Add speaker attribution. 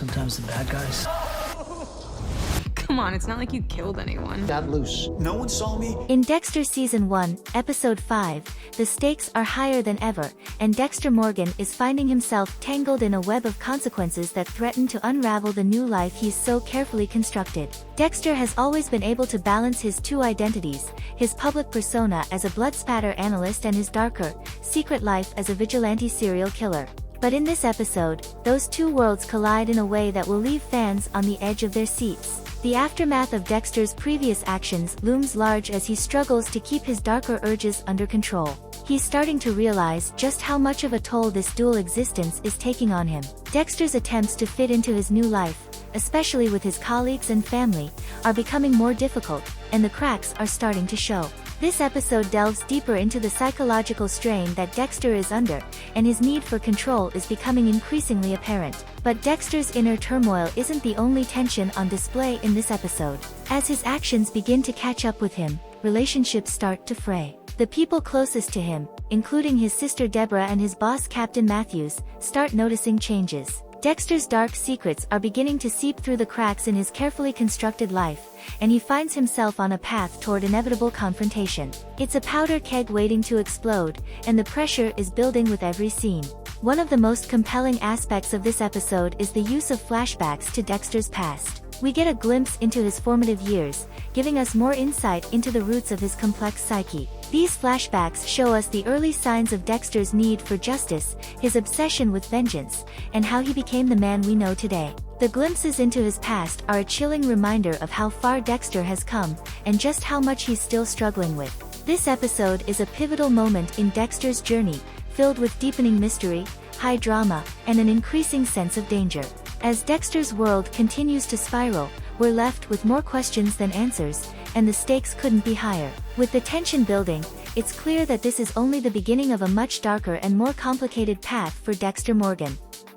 Speaker 1: Sometimes the bad guys
Speaker 2: Come on, it's not like you killed anyone.
Speaker 1: got loose.
Speaker 3: No one saw me.
Speaker 4: In Dexter Season 1, Episode 5, the stakes are higher than ever, and Dexter Morgan is finding himself tangled in a web of consequences that threaten to unravel the new life he's so carefully constructed. Dexter has always been able to balance his two identities, his public persona as a bloodspatter analyst and his darker, secret life as a vigilante serial killer. But in this episode, those two worlds collide in a way that will leave fans on the edge of their seats. The aftermath of Dexter's previous actions looms large as he struggles to keep his darker urges under control. He's starting to realize just how much of a toll this dual existence is taking on him. Dexter's attempts to fit into his new life, especially with his colleagues and family, are becoming more difficult, and the cracks are starting to show. This episode delves deeper into the psychological strain that Dexter is under, and his need for control is becoming increasingly apparent. But Dexter's inner turmoil isn't the only tension on display in this episode. As his actions begin to catch up with him, relationships start to fray. The people closest to him, including his sister Deborah and his boss Captain Matthews, start noticing changes. Dexter's dark secrets are beginning to seep through the cracks in his carefully constructed life, and he finds himself on a path toward inevitable confrontation. It's a powder keg waiting to explode, and the pressure is building with every scene. One of the most compelling aspects of this episode is the use of flashbacks to Dexter's past. We get a glimpse into his formative years, giving us more insight into the roots of his complex psyche. These flashbacks show us the early signs of Dexter's need for justice, his obsession with vengeance, and how he became the man we know today. The glimpses into his past are a chilling reminder of how far Dexter has come, and just how much he's still struggling with. This episode is a pivotal moment in Dexter's journey, filled with deepening mystery, high drama, and an increasing sense of danger. As Dexter's world continues to spiral, we're left with more questions than answers, and the stakes couldn't be higher. With the tension building, it's clear that this is only the beginning of a much darker and more complicated path for Dexter Morgan.